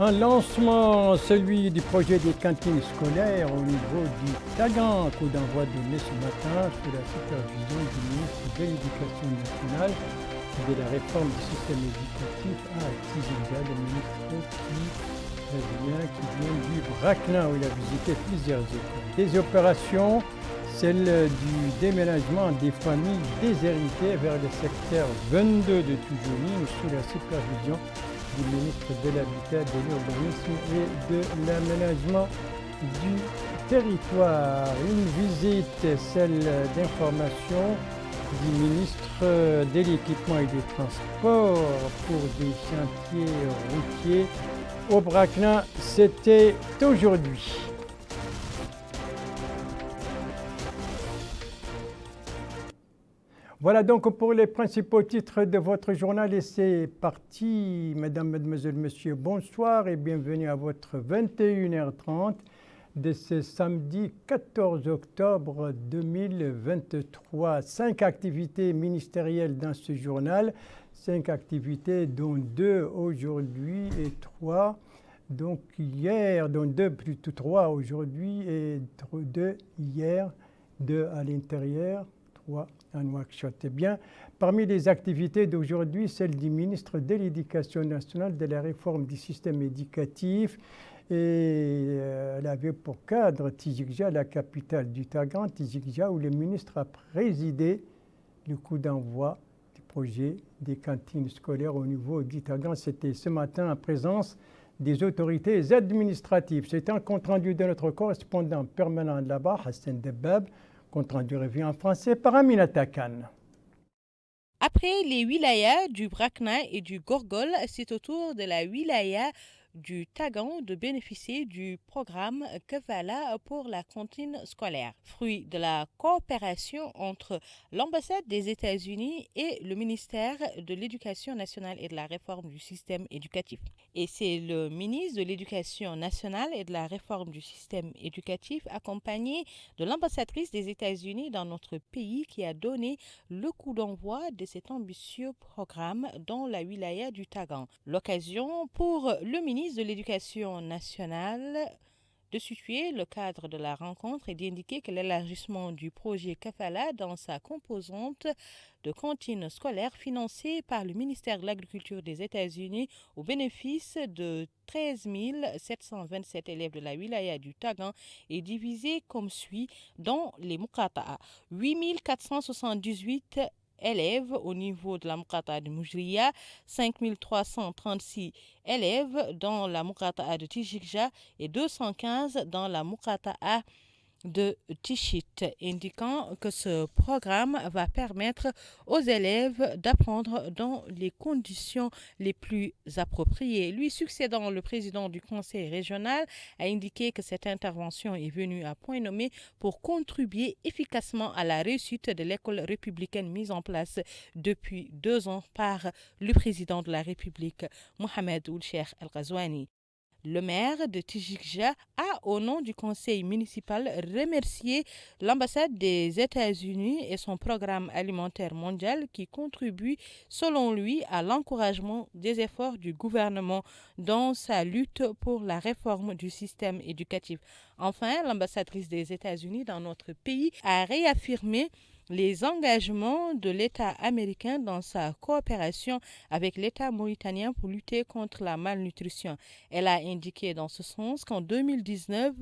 Un lancement, celui du projet des cantines scolaires au niveau du Tagan, coup d'envoi donné ce matin sous la supervision du ministre de l'Éducation nationale et de la réforme du système éducatif à Tizinga, le ministre qui vient du Braclin où il a visité plusieurs écoles. Des opérations, celle du déménagement des familles déshéritées vers le secteur 22 de Tujoline sous la supervision du ministre de l'Habitat, de l'Urbanisme et de l'Aménagement du territoire. Une visite, celle d'information du ministre de l'Équipement et des Transports pour des chantiers routiers au Braclin, c'était aujourd'hui. Voilà donc pour les principaux titres de votre journal et c'est parti. Mesdames, Mesdemoiselles, Messieurs, bonsoir et bienvenue à votre 21h30 de ce samedi 14 octobre 2023. 5 activités ministérielles dans ce journal, 5 activités dont 2 aujourd'hui et 3 donc hier, dont 2 plutôt 3 aujourd'hui et 2 hier, 2 à l'intérieur, 3 à Nouakchott. Eh bien, parmi les activités d'aujourd'hui, celle du ministre de l'Éducation nationale, de la réforme du système éducatif. Et elle avait pour cadre Tizigja, la capitale du Tagan, Tizigja, où le ministre a présidé le coup d'envoi du projet des cantines scolaires au niveau du Tagan. C'était ce matin en présence des autorités administratives. C'est un compte-rendu de notre correspondant permanent là-bas, Hassan Debab. Compte rendu revient en français par Aminata Khan. Après les wilayas du Bracna et du Gorgol, c'est au tour de la wilaya du Tagan de bénéficier du programme Kavala pour la cantine scolaire, fruit de la coopération entre l'ambassade des États-Unis et le ministère de l'Éducation nationale et de la réforme du système éducatif. Et c'est le ministre de l'Éducation nationale et de la réforme du système éducatif, accompagné de l'ambassadrice des États-Unis dans notre pays, qui a donné le coup d'envoi de cet ambitieux programme dans la wilaya du Tagan. L'occasion pour le ministre de l'Éducation nationale de situer le cadre de la rencontre et d'indiquer que l'élargissement du projet Kafala dans sa composante de cantine scolaire financée par le ministère de l'Agriculture des États-Unis au bénéfice de 13 727 élèves de la wilaya du Tagan est divisé comme suit dans les Mukata'a. 8 478 élèves au niveau de la Mukata'a de Moujriya, 5 336 élèves dans la Mukata'a de Tijikja et 215 dans la Mukata'a de Tichit, indiquant que ce programme va permettre aux élèves d'apprendre dans les conditions les plus appropriées. Lui succédant, le président du conseil régional a indiqué que cette intervention est venue à point nommé pour contribuer efficacement à la réussite de l'école républicaine mise en place depuis 2 ans par le président de la République, Mohamed Ould Cheikh El Ghazouani. Le maire de Tijikja a, au nom du conseil municipal, remercié l'ambassade des États-Unis et son programme alimentaire mondial qui contribue, selon lui, à l'encouragement des efforts du gouvernement dans sa lutte pour la réforme du système éducatif. Enfin, l'ambassadrice des États-Unis dans notre pays a réaffirmé les engagements de l'État américain dans sa coopération avec l'État mauritanien pour lutter contre la malnutrition. Elle a indiqué dans ce sens qu'en 2019,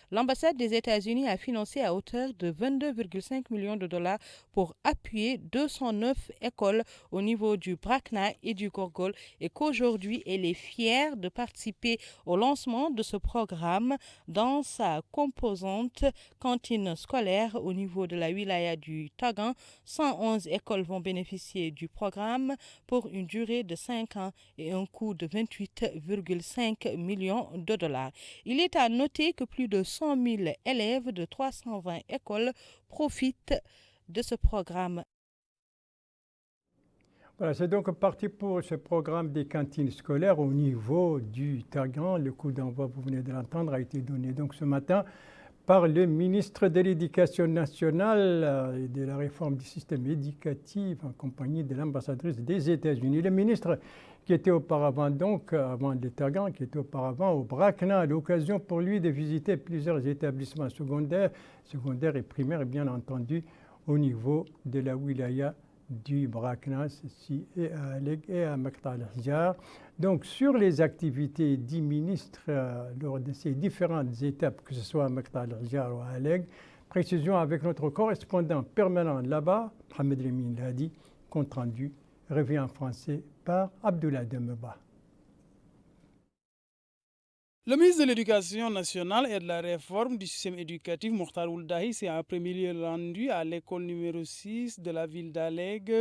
l'ambassade des États-Unis a financé à hauteur de 22,5 millions de dollars pour appuyer 209 écoles au niveau du Bracna et du Gorgol et qu'aujourd'hui elle est fière de participer au lancement de ce programme dans sa composante cantine scolaire au niveau de la wilaya du Tagan. 111 écoles vont bénéficier du programme pour une durée de 5 ans et un coût de 28,5 millions de dollars. Il est à noter que plus de 100 000 élèves de 320 écoles profitent de ce programme. Voilà, c'est donc parti pour ce programme des cantines scolaires au niveau du Tagan. Le coup d'envoi, vous venez de l'entendre, a été donné donc ce matin par le ministre de l'Éducation nationale et de la réforme du système éducatif en compagnie de l'ambassadrice des États-Unis. Le ministre qui était auparavant, donc, avant le Tagan, qui était auparavant au Brakna, l'occasion pour lui de visiter plusieurs établissements secondaires et primaires, bien entendu, au niveau de la wilaya du Brakna, ceci est à Aleg et à Maqta al-Hjar. Donc, sur les activités du ministre lors de ces différentes étapes, que ce soit à Maqta al-Hjar ou à Aleg, précision avec notre correspondant permanent là-bas, Mohamed Lemine Ladi, compte rendu, revient en français par Abdullah Demeba. Le ministre de l'Éducation nationale et de la réforme du système éducatif, Mokhtar Ould Dahi, s'est en premier lieu rendu à l'école numéro 6 de la ville d'Aleg.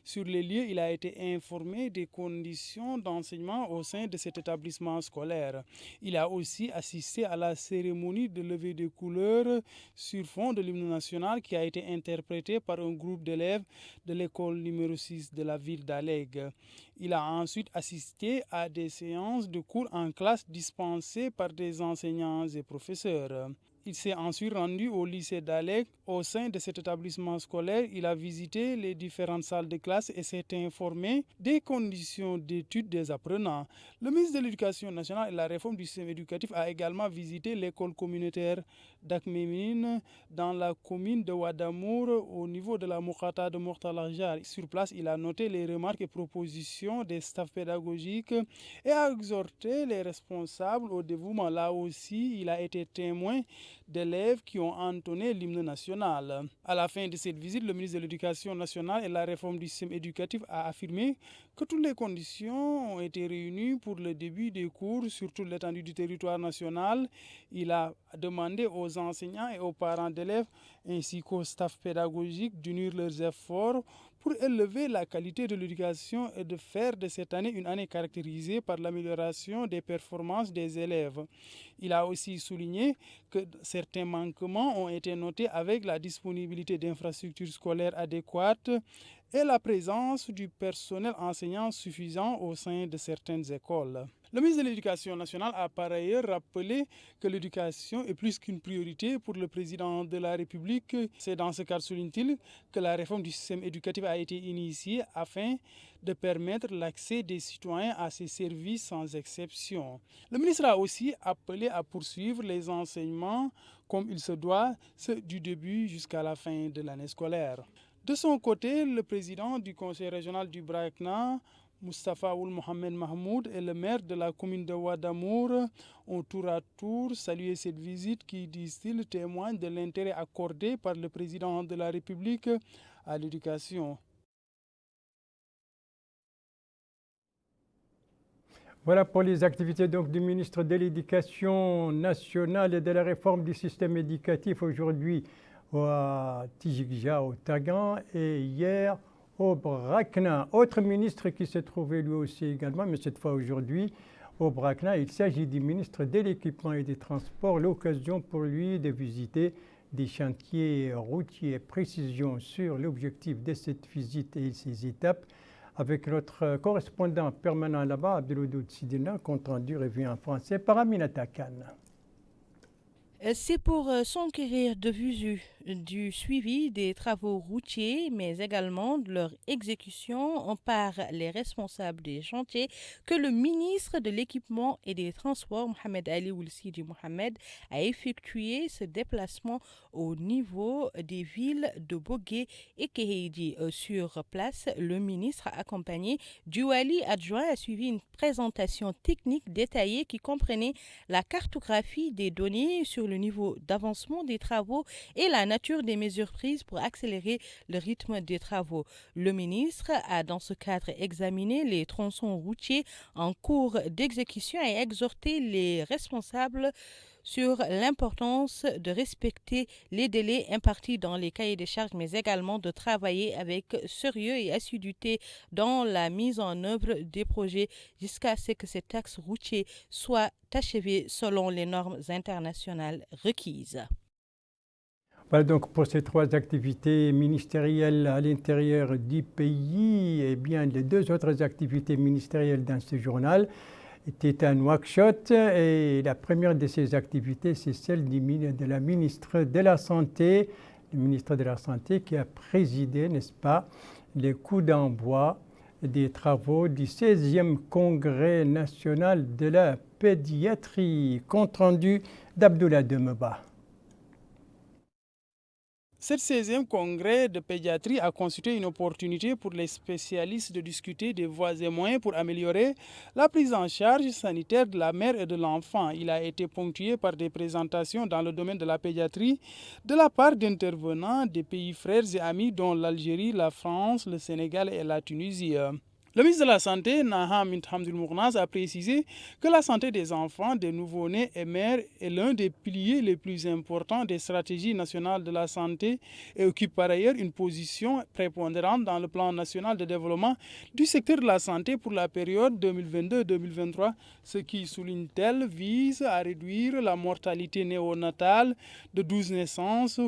Sur les lieux, il a été informé des conditions d'enseignement au sein de cet établissement scolaire. Il a aussi assisté à la cérémonie de levée des couleurs sur fond de l'hymne national qui a été interprété par un groupe d'élèves de l'école numéro 6 de la ville d'Aleg. Il a ensuite assisté à des séances de cours en classe dispensées par des enseignants et professeurs. Il s'est ensuite rendu au lycée d'Aleg. Au sein de cet établissement scolaire, il a visité les différentes salles de classe et s'est informé des conditions d'études des apprenants. Le ministre de l'Éducation nationale et de la réforme du système éducatif a également visité l'école communautaire d'Akmemine dans la commune de Ouaddamour au niveau de la Mokhata de Maqta al-Hjar. Sur place, il a noté les remarques et propositions des staffs pédagogiques et a exhorté les responsables au dévouement. Là aussi, il a été témoin d'élèves qui ont entonné l'hymne national. À la fin de cette visite, le ministre de l'Éducation nationale et de la réforme du système éducatif a affirmé que toutes les conditions ont été réunies pour le début des cours sur toute l'étendue du territoire national. Il a demandé aux enseignants et aux parents d'élèves ainsi qu'au staff pédagogique d'unir leurs efforts pour élever la qualité de l'éducation et de faire de cette année une année caractérisée par l'amélioration des performances des élèves. Il a aussi souligné que certains manquements ont été notés avec la disponibilité d'infrastructures scolaires adéquates et la présence du personnel enseignant suffisant au sein de certaines écoles. Le ministre de l'Éducation nationale a par ailleurs rappelé que l'éducation est plus qu'une priorité pour le président de la République. C'est dans ce cadre, souligne-t-il, que la réforme du système éducatif a été initiée afin de permettre l'accès des citoyens à ces services sans exception. Le ministre a aussi appelé à poursuivre les enseignements comme il se doit, du début jusqu'à la fin de l'année scolaire. De son côté, le président du conseil régional du Brakna, Moustapha Ould Mohamed Mahmoud, et le maire de la commune de Ouaddamour ont tour à tour salué cette visite qui, disent-ils, témoigne de l'intérêt accordé par le président de la République à l'éducation. Voilà pour les activités donc, du ministre de l'Éducation nationale et de la réforme du système éducatif aujourd'hui à Tijikja, au Tagan, et hier au Brakna. Autre ministre qui s'est trouvé lui aussi également, mais cette fois aujourd'hui au Brakna, il s'agit du ministre de l'Équipement et des Transports. L'occasion pour lui de visiter des chantiers routiers. Précision sur l'objectif de cette visite et ses étapes avec notre correspondant permanent là-bas, Abdeloudoud Sidina, compte rendu revue en français par Aminata Khan. C'est pour s'enquérir de visu du suivi des travaux routiers, mais également de leur exécution par les responsables des chantiers que le ministre de l'Équipement et des Transports, Mohamed Ali Ould Sidi Mohamed, a effectué ce déplacement au niveau des villes de Bogué et Kéhédi. Sur place, le ministre, accompagné du wali adjoint, a suivi une présentation technique détaillée qui comprenait la cartographie des données sur le niveau d'avancement des travaux et la nature des mesures prises pour accélérer le rythme des travaux. Le ministre a dans ce cadre examiné les tronçons routiers en cours d'exécution et exhorté les responsables sur l'importance de respecter les délais impartis dans les cahiers des charges, mais également de travailler avec sérieux et assiduité dans la mise en œuvre des projets jusqu'à ce que cet axe routier soit achevé selon les normes internationales requises. Voilà donc pour ces trois activités ministérielles à l'intérieur du pays, et bien les deux autres activités ministérielles dans ce journal. était à Nouakchott et la première de ses activités, c'est celle de la ministre de la Santé, le ministre de la Santé qui a présidé, n'est-ce pas, les coups d'envoi des travaux du 16e Congrès national de la pédiatrie. Compte rendu d'Abdoulaye Demeba. Cette 16e congrès de pédiatrie a constitué une opportunité pour les spécialistes de discuter des voies et moyens pour améliorer la prise en charge sanitaire de la mère et de l'enfant. Il a été ponctué par des présentations dans le domaine de la pédiatrie de la part d'intervenants des pays frères et amis dont l'Algérie, la France, le Sénégal et la Tunisie. Le ministre de la Santé, Naham Hamdoul Mournaz, a précisé que la santé des enfants, des nouveau-nés et mères est l'un des piliers les plus importants des stratégies nationales de la santé et occupe par ailleurs une position prépondérante dans le plan national de développement du secteur de la santé pour la période 2022-2023. Ce qui, souligne-t-elle, vise à réduire la mortalité néonatale de 12 naissances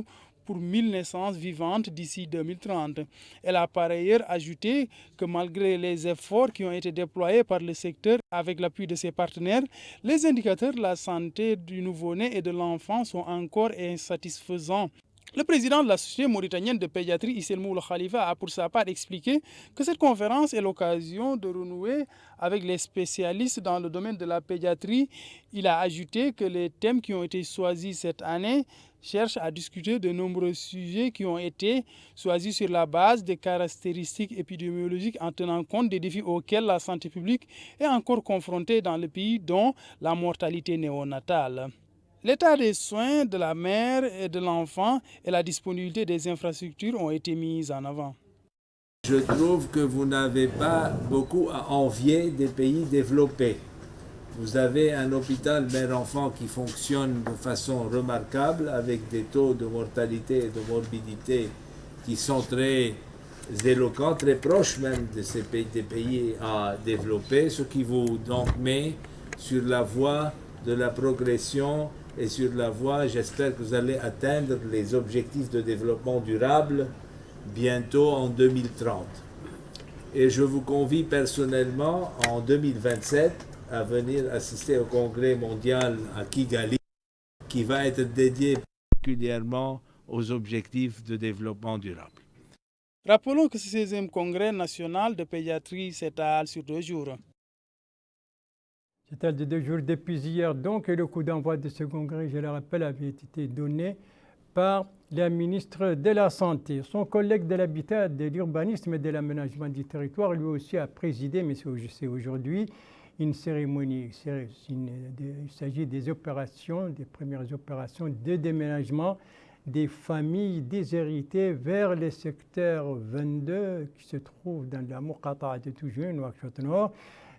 pour 1000 naissances vivantes d'ici 2030. Elle a par ailleurs ajouté que malgré les efforts qui ont été déployés par le secteur avec l'appui de ses partenaires, les indicateurs de la santé du nouveau-né et de l'enfant sont encore insatisfaisants. Le président de la Société mauritanienne de pédiatrie, Issel Moul Khalifa, a pour sa part expliqué que cette conférence est l'occasion de renouer avec les spécialistes dans le domaine de la pédiatrie. Il a ajouté que les thèmes qui ont été choisis cette année cherchent à discuter de nombreux sujets qui ont été choisis sur la base des caractéristiques épidémiologiques en tenant compte des défis auxquels la santé publique est encore confrontée dans le pays, dont la mortalité néonatale. L'état des soins de la mère et de l'enfant et la disponibilité des infrastructures ont été mises en avant. Je trouve que vous n'avez pas beaucoup à envier des pays développés. Vous avez un hôpital mère-enfant qui fonctionne de façon remarquable avec des taux de mortalité et de morbidité qui sont très éloquents, très proches même de ces pays, des pays à développer, ce qui vous donc met sur la voie de la progression et sur la voie, j'espère que vous allez atteindre les objectifs de développement durable bientôt en 2030. Et je vous convie personnellement en 2027 à venir assister au congrès mondial à Kigali qui va être dédié particulièrement aux objectifs de développement durable. Rappelons que ce 16e congrès national de pédiatrie s'étale sur 2 jours. S'étale de 2 jours depuis hier donc, et le coup d'envoi de ce congrès, je le rappelle, avait été donné par la ministre de la Santé. Son collègue de l'habitat, de l'urbanisme et de l'aménagement du territoire, lui aussi a présidé, mais c'est aujourd'hui, une cérémonie. Il s'agit des opérations, des premières opérations de déménagement des familles déshéritées vers le secteur 22 qui se trouve dans la Muqata'a de Toujou, Nouakchott Nord.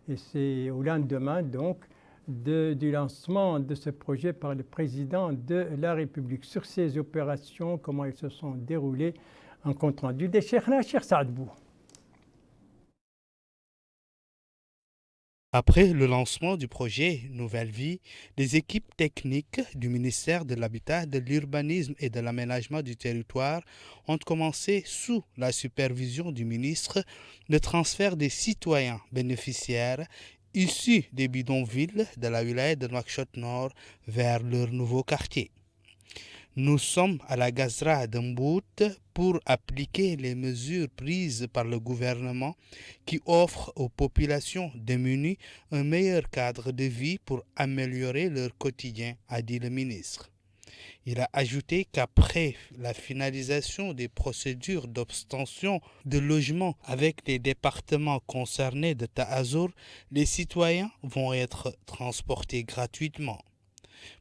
Et c'est au lendemain donc du lancement de ce projet par le président de la République. Sur ces opérations, comment elles se sont déroulées, en compte rendu de Cheikh Saadbou. Après le lancement du projet Nouvelle Vie, les équipes techniques du ministère de l'Habitat, de l'Urbanisme et de l'Aménagement du Territoire ont commencé, sous la supervision du ministre, le transfert des citoyens bénéficiaires issus des bidonvilles de la wilaya de Nouakchott Nord vers leur nouveau quartier. Nous sommes à la Gazra d'Mbout pour appliquer les mesures prises par le gouvernement qui offrent aux populations démunies un meilleur cadre de vie pour améliorer leur quotidien, a dit le ministre. Il a ajouté qu'après la finalisation des procédures d'obtention de logement avec les départements concernés de Taazour, les citoyens vont être transportés gratuitement.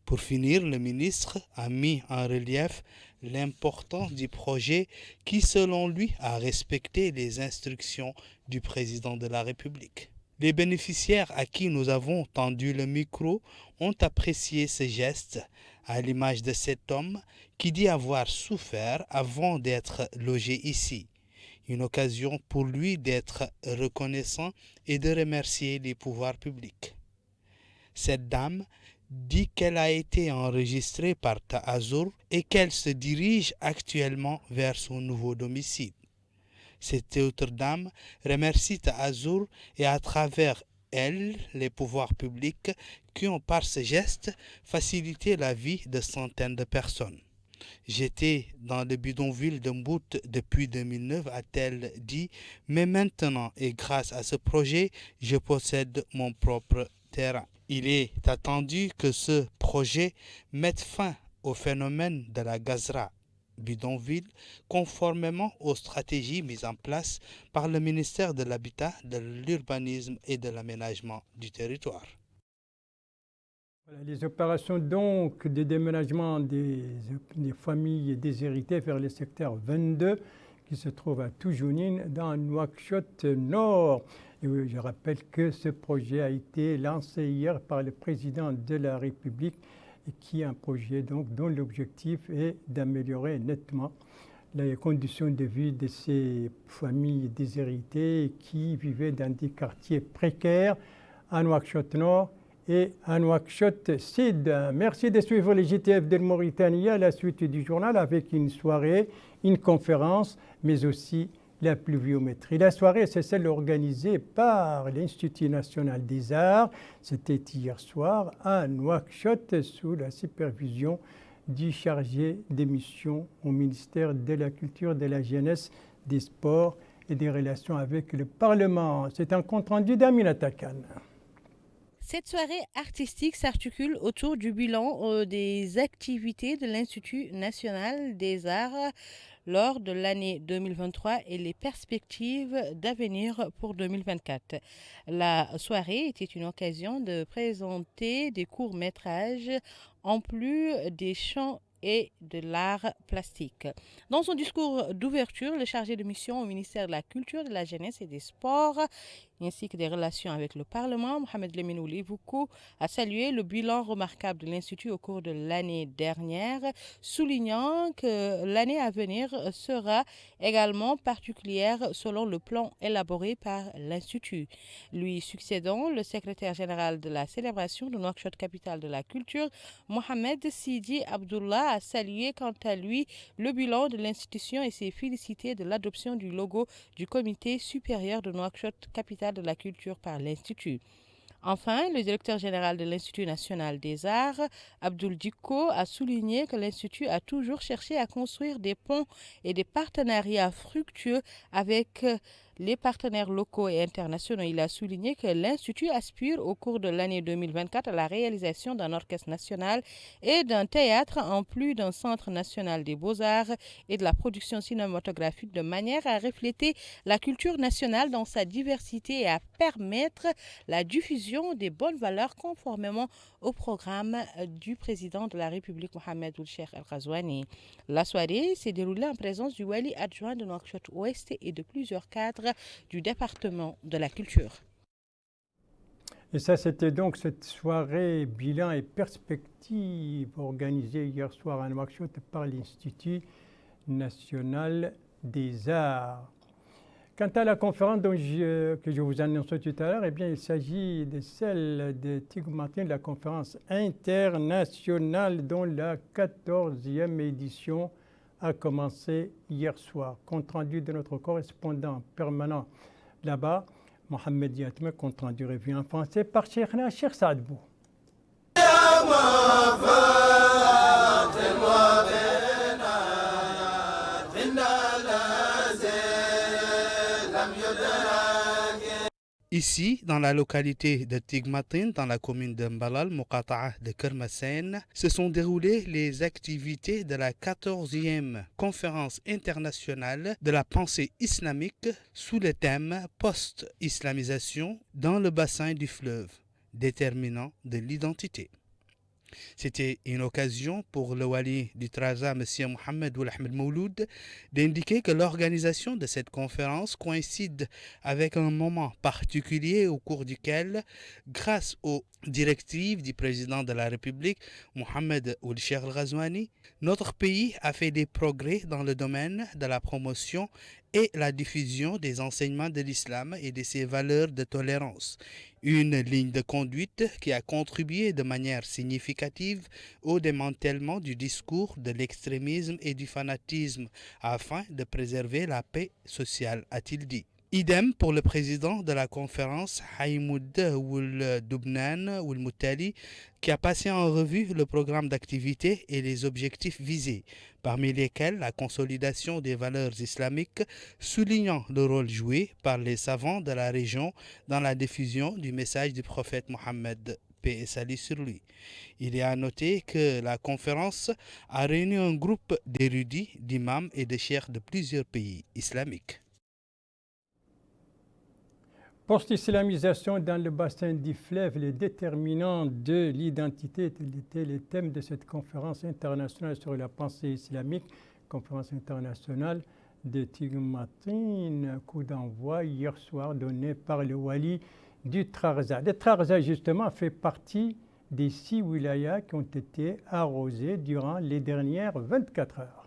Pour finir, le ministre a mis en relief l'importance du projet qui, selon lui, a respecté les instructions du président de la République. Les bénéficiaires à qui nous avons tendu le micro ont apprécié ce geste, à l'image de cet homme qui dit avoir souffert avant d'être logé ici. Une occasion pour lui d'être reconnaissant et de remercier les pouvoirs publics. Cette dame dit qu'elle a été enregistrée par Taazour et qu'elle se dirige actuellement vers son nouveau domicile. Cette autre dame remercie Taazour et à travers elles, les pouvoirs publics qui ont par ce geste facilité la vie de centaines de personnes. J'étais dans le bidonville de Mbout depuis 2009, a-t-elle dit, mais maintenant et grâce à ce projet, je possède mon propre terrain. Il est attendu que ce projet mette fin au phénomène de la gazra bidonville, conformément aux stratégies mises en place par le ministère de l'Habitat, de l'Urbanisme et de l'Aménagement du territoire. Voilà, les opérations donc de déménagement des familles déshéritées vers le secteur 22 qui se trouve à Toujounine dans Nouakchott Nord. Et oui, je rappelle que ce projet a été lancé hier par le président de la République et qui est un projet donc, dont l'objectif est d'améliorer nettement les conditions de vie de ces familles déshéritées qui vivaient dans des quartiers précaires à Nouakchott Nord et à Nouakchott Sud. Merci de suivre les JTF de Mauritanie à la suite du journal avec une soirée, une conférence, mais aussi la pluviométrie. La soirée, c'est celle organisée par l'Institut national des arts. C'était hier soir à Nouakchott sous la supervision du chargé des missions au ministère de la Culture, de la Jeunesse, des Sports et des Relations avec le Parlement. C'est un compte-rendu d'Aminata Khan. Cette soirée artistique s'articule autour du bilan des activités de l'Institut national des arts lors de l'année 2023 et les perspectives d'avenir pour 2024. La soirée était une occasion de présenter des courts-métrages en plus des chants et de l'art plastique. Dans son discours d'ouverture, le chargé de mission au ministère de la Culture, de la Jeunesse et des Sports, ainsi que des relations avec le Parlement, Mohamed Lemine Oulivoukou, a salué le bilan remarquable de l'Institut au cours de l'année dernière, soulignant que l'année à venir sera également particulière selon le plan élaboré par l'Institut. Lui succédant, le secrétaire général de la célébration de Nouakchott, capitale de la culture, Mohamed Sidi Abdullah, a salué quant à lui le bilan de l'institution et s'est félicité de l'adoption du logo du Comité supérieur de Nouakchott, capitale de la culture par l'Institut. Enfin, le directeur général de l'Institut national des arts, Abdoul Diko, a souligné que l'Institut a toujours cherché à construire des ponts et des partenariats fructueux avec les partenaires locaux et internationaux. Il a souligné que l'Institut aspire au cours de l'année 2024 à la réalisation d'un orchestre national et d'un théâtre en plus d'un centre national des beaux-arts et de la production cinématographique de manière à refléter la culture nationale dans sa diversité et à permettre la diffusion des bonnes valeurs conformément au programme du président de la République, Mohamed Ould Cheikh El Ghazouani. La soirée s'est déroulée en présence du wali adjoint de Nouakchott Ouest et de plusieurs cadres du département de la culture. Et ça, c'était donc cette soirée bilan et perspective organisée hier soir à Nouakchott par l'Institut national des arts. Quant à la conférence que je vous annonçais tout à l'heure, eh bien, il s'agit de celle de Tigmatin, la conférence internationale dont la 14e édition a commencé hier soir. Compte rendu de notre correspondant permanent là-bas, Mohamed Yatme, compte rendu revu en français par Cheikhna Cheikh Saadbou. Ici, dans la localité de Tigmatin, dans la commune de Mbalal, Muqata'a de Kermassen, se sont déroulées les activités de la 14e conférence internationale de la pensée islamique sous le thème post-islamisation dans le bassin du fleuve, déterminant de l'identité. C'était une occasion pour le wali du Traza, M. Mohamed Ould Ahmed Mouloud, d'indiquer que l'organisation de cette conférence coïncide avec un moment particulier au cours duquel, grâce aux directives du président de la République, Mohamed Ould Cheikh El Ghazouani, notre pays a fait des progrès dans le domaine de la promotion et la diffusion des enseignements de l'islam et de ses valeurs de tolérance. Une ligne de conduite qui a contribué de manière significative au démantèlement du discours de l'extrémisme et du fanatisme afin de préserver la paix sociale, a-t-il dit. Idem pour le président de la conférence, Haïmoud Ould Doubnan Ould Moutali, qui a passé en revue le programme d'activité et les objectifs visés, parmi lesquels la consolidation des valeurs islamiques, soulignant le rôle joué par les savants de la région dans la diffusion du message du prophète Mohammed, paix et salut sur lui. Il est à noter que la conférence a réuni un groupe d'érudits, d'imams et de cheikhs de plusieurs pays islamiques. Post-islamisation dans le bassin du fleuve, les déterminants de l'identité étaient les thèmes de cette conférence internationale sur la pensée islamique, conférence internationale de Tigmatin, coup d'envoi hier soir donné par le wali du Trarza. Le Trarza, justement, fait partie des 6 wilayas qui ont été arrosés durant les dernières 24 heures.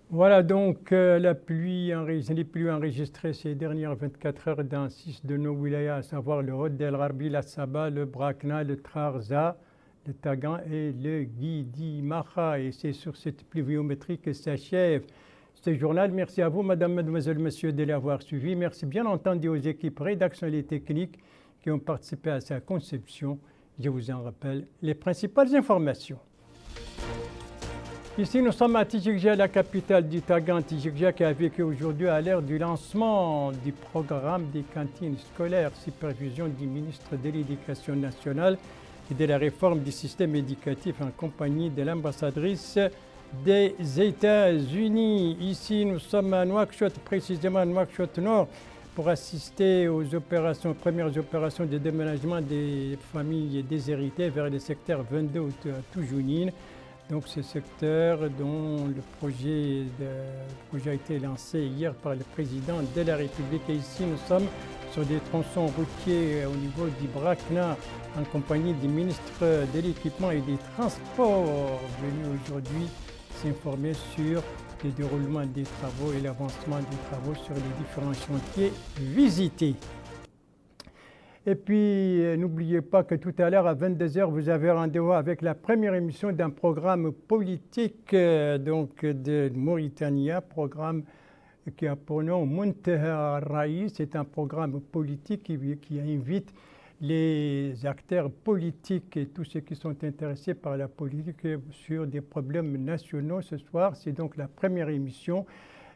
Voilà donc les pluies enregistrées ces dernières 24 heures dans 6 de nos wilayas, à savoir le Hod El Gharbi, la Saba, le Brakna, le Trarza, le Tagan et le Guidi Maha. Et c'est sur cette pluviométrie que s'achève ce journal. Merci à vous, madame, mademoiselle, monsieur, de l'avoir suivi. Merci bien entendu aux équipes rédactionnelles et techniques qui ont participé à sa conception. Je vous en rappelle les principales informations. Ici, nous sommes à Tijikja, la capitale du Tagan. Tijikja qui a vécu aujourd'hui à l'ère du lancement du programme des cantines scolaires, supervision du ministre de l'Éducation nationale et de la réforme du système éducatif en compagnie de l'ambassadrice des États-Unis. Ici, nous sommes à Nouakchott, précisément à Nouakchott Nord, pour assister aux premières opérations de déménagement des familles déshéritées vers le secteur 22 à Toujounine. Donc ce secteur dont le projet a été lancé hier par le président de la République. Et ici, nous sommes sur des tronçons routiers au niveau du Brakna en compagnie du ministre de l'Équipement et des Transports venu aujourd'hui s'informer sur le déroulement des travaux et l'avancement des travaux sur les différents chantiers visités. Et puis, n'oubliez pas que tout à l'heure, à 22h, vous avez rendez-vous avec la première émission d'un programme politique de Mauritanie, programme qui a pour nom Muntaha Raïs. C'est un programme politique qui invite les acteurs politiques et tous ceux qui sont intéressés par la politique sur des problèmes nationaux. Ce soir, c'est donc la première émission.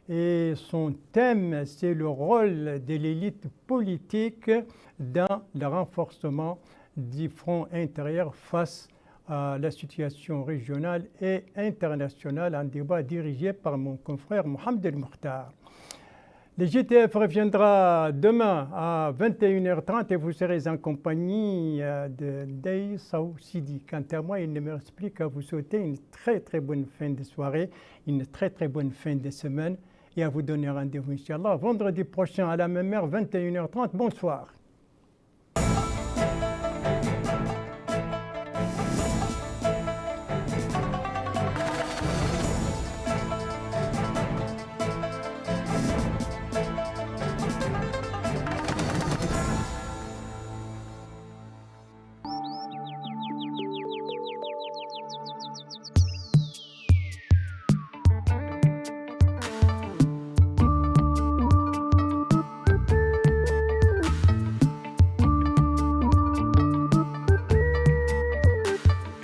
Et son thème, c'est le rôle de l'élite politique dans le renforcement du front intérieur face à la situation régionale et internationale, un débat dirigé par mon confrère Mohamed El Mokhtar. Le GTF reviendra demain à 21h30 et vous serez en compagnie de Dey Saou Sidi. Quant à moi, il ne me reste plus qu'à vous souhaiter une très très bonne fin de soirée, une très très bonne fin de semaine et à vous donner rendez-vous, Inch'Allah, vendredi prochain à la même heure, 21h30. Bonsoir.